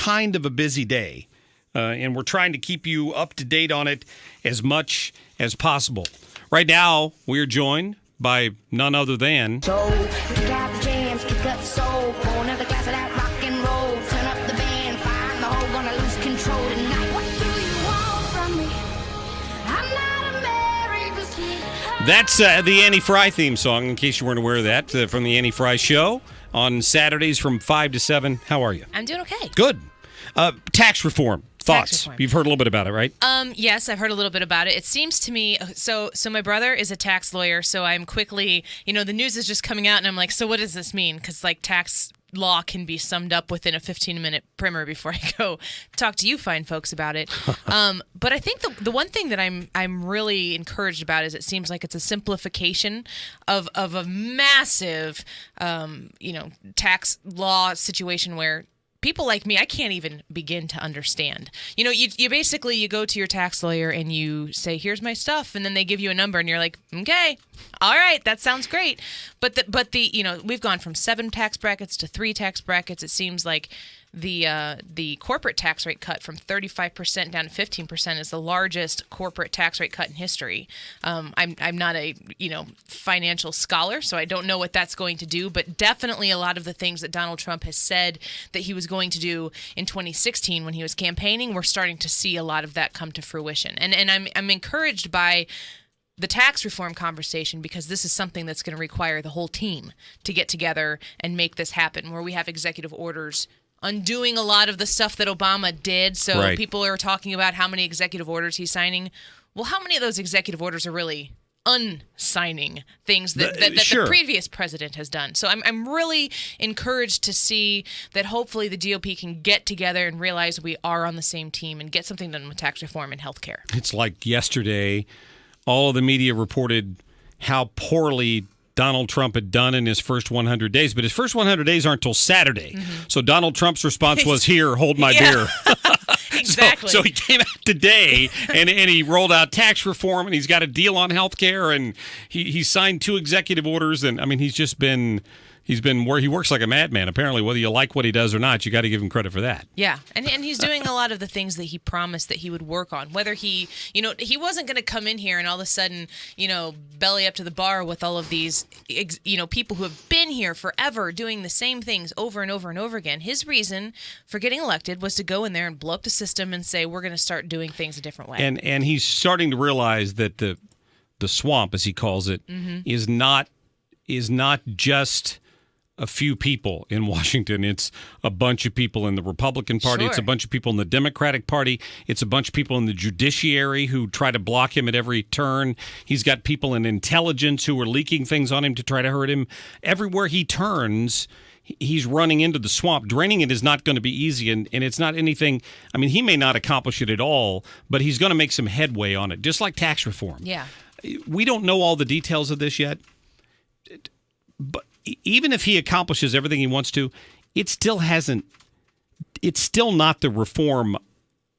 kind of a busy day, and we're trying to keep you up to date on it as much as possible. Right now, we're joined by none other than... So, kick out the jams, kick up the soul, pour another glass of that rock and roll, turn up the band, find the hole, gonna lose control tonight. What do you want from me? I'm not America's sweetheart. That's the Annie Frey theme song, in case you weren't aware of that, from the Annie Frey Show on Saturdays from 5 to 7. How are you? I'm doing okay. Good. Tax reform. Thoughts? Tax reform. You've heard a little bit about it, right? Yes, I've heard a little bit about it. It seems to me, so my brother is a tax lawyer, so I'm quickly, the news is just coming out, and I'm like, so what does this mean? Because, tax law can be summed up within a 15-minute primer before I go talk to you fine folks about it. But I think the one thing that I'm really encouraged about is it seems like it's a simplification of a massive, tax law situation where people like me, I can't even begin to understand. You basically, you go to your tax lawyer and you say, here's my stuff, and then they give you a number and you're like, okay, all right, that sounds great. But we've gone from 7 tax brackets to 3 tax brackets. It seems like the corporate tax rate cut from 35% down to 15% is the largest corporate tax rate cut in history. I'm not a financial scholar, so I don't know what that's going to do, but definitely a lot of the things that Donald Trump has said that he was going to do in 2016 when he was campaigning, we're starting to see a lot of that come to fruition. And I'm encouraged by the tax reform conversation because this is something that's going to require the whole team to get together and make this happen, where we have executive orders undoing a lot of the stuff that Obama did. So Right. People are talking about how many executive orders he's signing. Well, how many of those executive orders are really unsigning things that Sure. the previous president has done? So I'm really encouraged to see that hopefully the GOP can get together and realize we are on the same team and get something done with tax reform and healthcare. It's like yesterday, all of the media reported how poorly Donald Trump had done in his first 100 days, but his first 100 days aren't until Saturday. Mm-hmm. So Donald Trump's response was, here, hold my beer. Exactly. So he came out today and he rolled out tax reform, and he's got a deal on health care, and he signed 2 executive orders. And I mean, he works like a madman, apparently. Whether you like what he does or not, you got to give him credit for that. Yeah, and he's doing a lot of the things that he promised that he would work on. Whether he wasn't going to come in here and all of a sudden, belly up to the bar with all of these, people who have been here forever doing the same things over and over and over again. His reason for getting elected was to go in there and blow up the system and say, we're going to start doing things a different way. And he's starting to realize that the swamp, as he calls it, mm-hmm. is not just a few people in Washington. It's a bunch of people in the Republican Party. Sure. It's a bunch of people in the Democratic Party. It's a bunch of people in the judiciary who try to block him at every turn. He's got people in intelligence who are leaking things on him to try to hurt him. Everywhere he turns, he's running into the swamp. Draining it is not going to be easy, and it's not anything. I mean, he may not accomplish it at all, but he's going to make some headway on it, just like tax reform. Yeah. We don't know all the details of this yet, but even if he accomplishes everything he wants to, it's still not the reform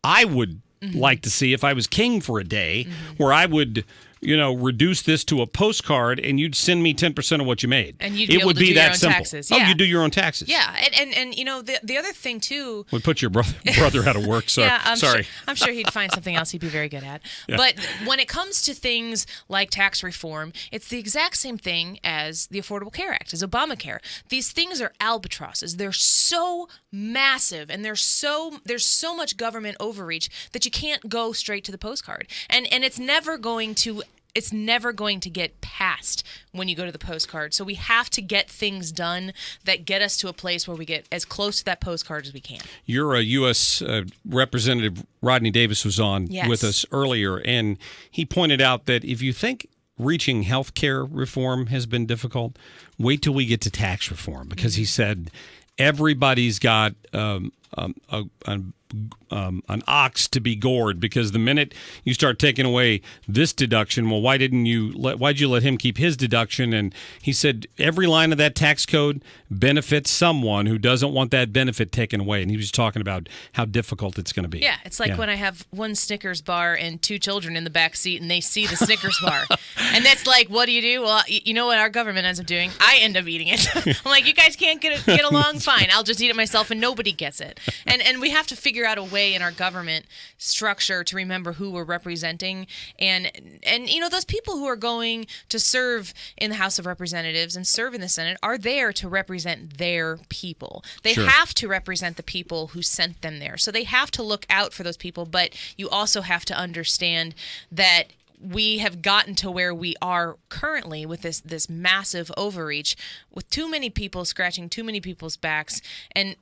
I would mm-hmm. like to see if I was king for a day, mm-hmm. where I would, reduce this to a postcard and you'd send me 10% of what you made. And you'd be able to do your own taxes. Oh, Yeah. you do your own taxes. Yeah, and the other thing too would put your brother out of work. So yeah, sorry. I'm sure he'd find something else he'd be very good at. Yeah. But when it comes to things like tax reform, it's the exact same thing as the Affordable Care Act, as Obamacare. These things are albatrosses. They're so massive, and there's so much government overreach that you can't go straight to the postcard. And it's never going to get passed when you go to the postcard. So we have to get things done that get us to a place where we get as close to that postcard as we can. Your U.S. Representative Rodney Davis was on with us earlier, and he pointed out that if you think reaching health care reform has been difficult, wait till we get to tax reform, because mm-hmm. he said everybody's got an ox to be gored, because the minute you start taking away this deduction, well, why'd you let him keep his deduction? And he said every line of that tax code benefits someone who doesn't want that benefit taken away. And he was talking about how difficult it's going to be. Yeah, it's like when I have one Snickers bar and 2 children in the back seat and they see the Snickers bar. And that's like, what do? Well, you know what our government ends up doing? I end up eating it. I'm like, you guys can't get along? Fine, I'll just eat it myself and nobody gets it. And we have to figure out a way in our government structure to remember who we're representing. And those people who are going to serve in the House of Representatives and serve in the Senate are there to represent their people. They have to represent the people who sent them there. So they have to look out for those people, but you also have to understand that we have gotten to where we are currently with this massive overreach, with too many people scratching too many people's backs. And,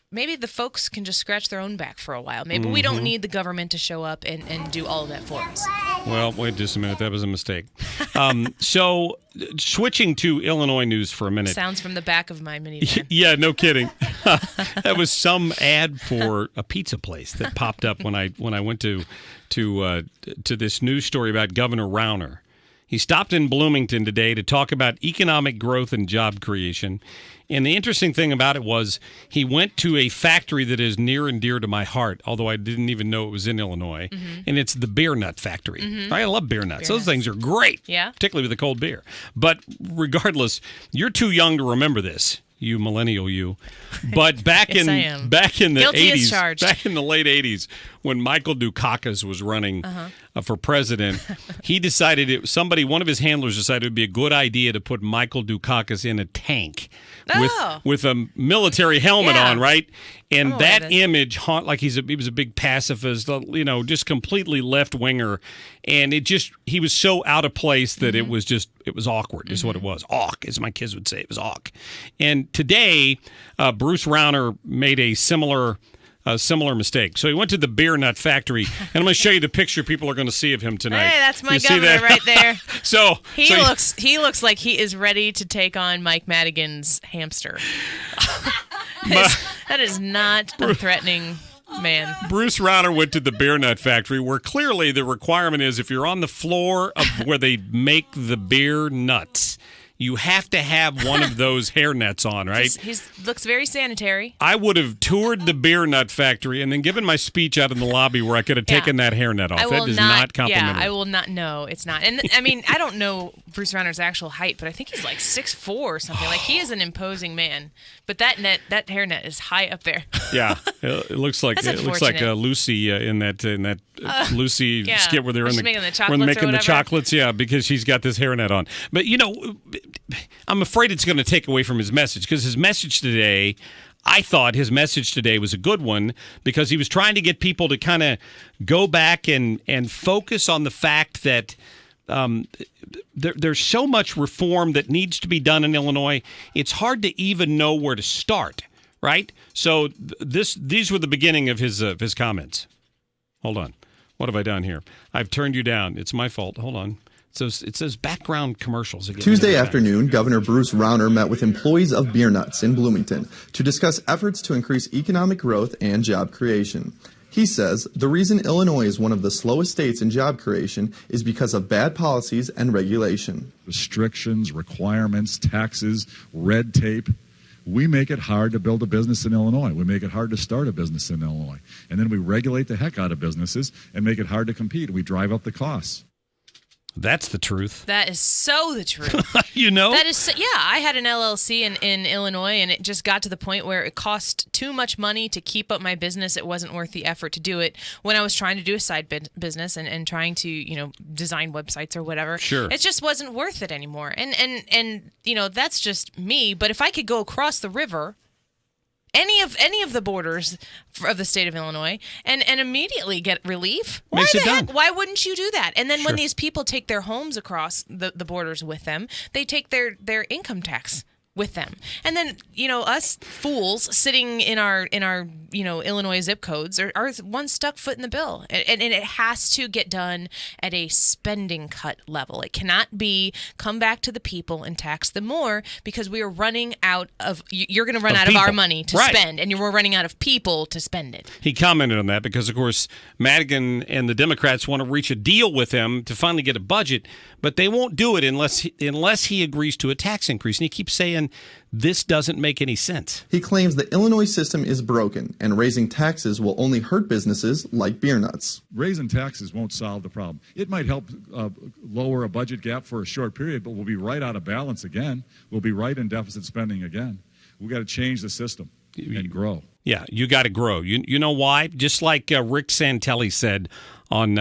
maybe the folks can just scratch their own back for a while. Maybe we don't need the government to show up and do all of that for us. Well, wait just a minute. That was a mistake. So switching to Illinois news for a minute. Sounds from the back of my minivan. Yeah, no kidding. That was some ad for a pizza place that popped up when I went to this news story about Governor Rauner. He stopped in Bloomington today to talk about economic growth and job creation. And the interesting thing about it was he went to a factory that is near and dear to my heart, although I didn't even know it was in Illinois, and it's the beer nut factory. I love beer nuts. Those things are great, particularly with a cold beer. But regardless, you're too young to remember this. You millennial, you. But back in the Guilty as 80s, charged. back in the late 80s, when Michael Dukakis was running for president, he decided one of his handlers decided it would be a good idea to put Michael Dukakis in a tank with a military helmet on, right? And that image, like he was a big pacifist, just completely left winger, and he was so out of place that it was awkward. Is what it was. Awk, as my kids would say, it was awk. And today, Bruce Rauner made a similar mistake. So he went to the beer nut factory, and I'm going to show you the picture people are going to see of him tonight. Hey, that's my governor right there. He looks like he is ready to take on Mike Madigan's hamster. That is not a threatening man. Bruce Rauner went to the beer nut factory, where clearly the requirement is if you're on the floor of where they make the beer nuts, you have to have one of those hair nets on, right? He looks very sanitary. I would have toured the beer nut factory and then given my speech out in the lobby where I could have taken that hair net off. That is not complimentary. Yeah, I will not. No, it's not. And I mean, I don't know Bruce Rauner's actual height, but I think he's like 6'4" or something. Like, he is an imposing man. But that hair net is high up there. Yeah, it looks like Lucy in that Lucy skit where they're making the chocolates. Yeah, because she's got this hair net on. But I'm afraid it's going to take away from his message, because his message today, I thought his message today was a good one, because he was trying to get people to kind of go back and focus on the fact that there's so much reform that needs to be done in Illinois. It's hard to even know where to start, right? So these were the beginning of his comments. Hold on. What have I done here? I've turned you down. It's my fault. Hold on. So it says background commercials again. Tuesday afternoon, Governor Bruce Rauner met with employees of Beer Nuts in Bloomington to discuss efforts to increase economic growth and job creation. He says the reason Illinois is one of the slowest states in job creation is because of bad policies and regulation. Restrictions, requirements, taxes, red tape. We make it hard to build a business in Illinois. We make it hard to start a business in Illinois. And then we regulate the heck out of businesses and make it hard to compete. We drive up the costs. That's the truth. That is so the truth. That is so, I had an LLC in Illinois, and it just got to the point where it cost too much money to keep up my business. It wasn't worth the effort to do it when I was trying to do a side business and trying to, design websites or whatever. Sure. It just wasn't worth it anymore. And that's just me. But if I could go across the river, any of the borders of the state of Illinois and immediately get relief, why wouldn't you do that? And then when these people take their homes across the borders with them, they take their income tax with them. And then, us fools sitting in our Illinois zip codes are one stuck foot in the bill. And it has to get done at a spending cut level. It cannot be come back to the people and tax them more, because we are running out of, you're going to run out of our money to spend, and we're running out of people to spend it. He commented on that because, of course, Madigan and the Democrats want to reach a deal with him to finally get a budget, but they won't do it unless he agrees to a tax increase. And he keeps saying this doesn't make any sense. He claims the Illinois system is broken, and raising taxes will only hurt businesses like Beer Nuts. Raising taxes won't solve the problem. It might help lower a budget gap for a short period, but we'll be right out of balance again. We'll be right in deficit spending again. We've got to change the system. and grow. Yeah, you got to grow. You know why? Just like Rick Santelli said on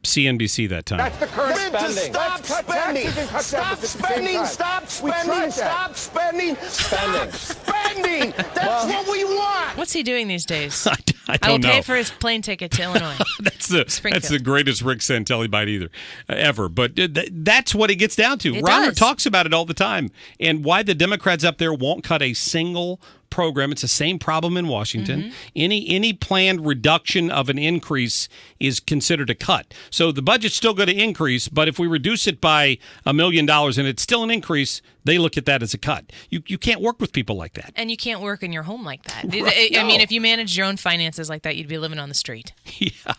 CNBC that time. That's the current spending. Stop spending! Stop spending! Stop spending! Stop spending! Stop spending! That's what we want! What's he doing these days? I I will don't know. pay for his plane ticket to Illinois. That's the greatest Rick Santelli bite ever. But that's what it gets down to. It Rauner does. talks about it all the time, and why the Democrats up there won't cut a single program. It's the same problem in Washington. Any planned reduction of an increase is considered a cut. So the budget's still going to increase, but if we reduce it by $1 million and it's still an increase, they look at that as a cut. You can't work with people like that. And you can't work in your home like that. Right. I mean, if you managed your own finances like that, you'd be living on the street. Yeah,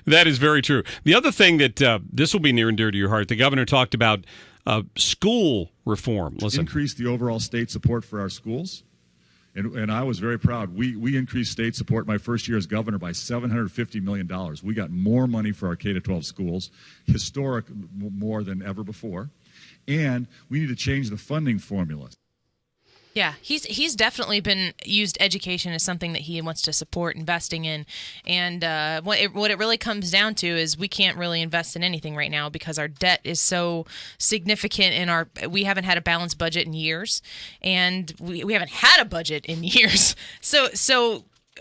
that is very true. The other thing that this will be near and dear to your heart, the governor talked about school reform. Listen. Increase the overall state support for our schools. And I was very proud. We increased state support my first year as governor by $750 million. We got more money for our K-12 schools, historic more than ever before. And we need to change the funding formula. Yeah, he's definitely been used education as something that he wants to support investing in, and what it really comes down to is we can't really invest in anything right now because our debt is so significant, and we haven't had a balanced budget in years, and we haven't had a budget in years. So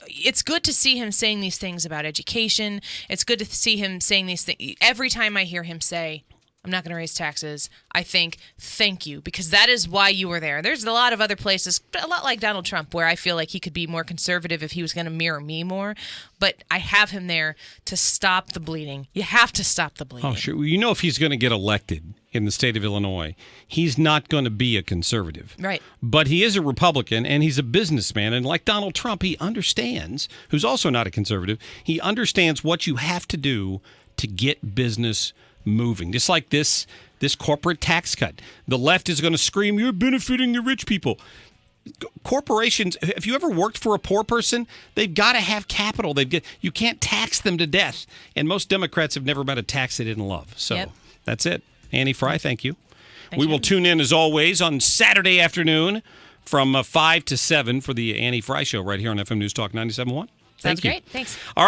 it's good to see him saying these things about education. It's good to see him saying these things. Every time I hear him say, I'm not going to raise taxes, I think, thank you, because that is why you were there. There's a lot of other places, a lot like Donald Trump, where I feel like he could be more conservative if he was going to mirror me more. But I have him there to stop the bleeding. You have to stop the bleeding. Oh, sure. You know, if he's going to get elected in the state of Illinois, he's not going to be a conservative. Right. But he is a Republican, and he's a businessman. And like Donald Trump, he understands, who's also not a conservative, he understands what you have to do to get business moving. Just like this corporate tax cut. The left is going to scream, you're benefiting the rich people. Corporations, if you ever worked for a poor person, they've got to have capital. You can't tax them to death. And most Democrats have never met a tax they didn't love. So That's it. Annie Frey, thank you. We will tune in, as always, on Saturday afternoon from 5 to 7 for the Annie Frey Show right here on FM News Talk 97.1. Sounds great. Thanks. All right.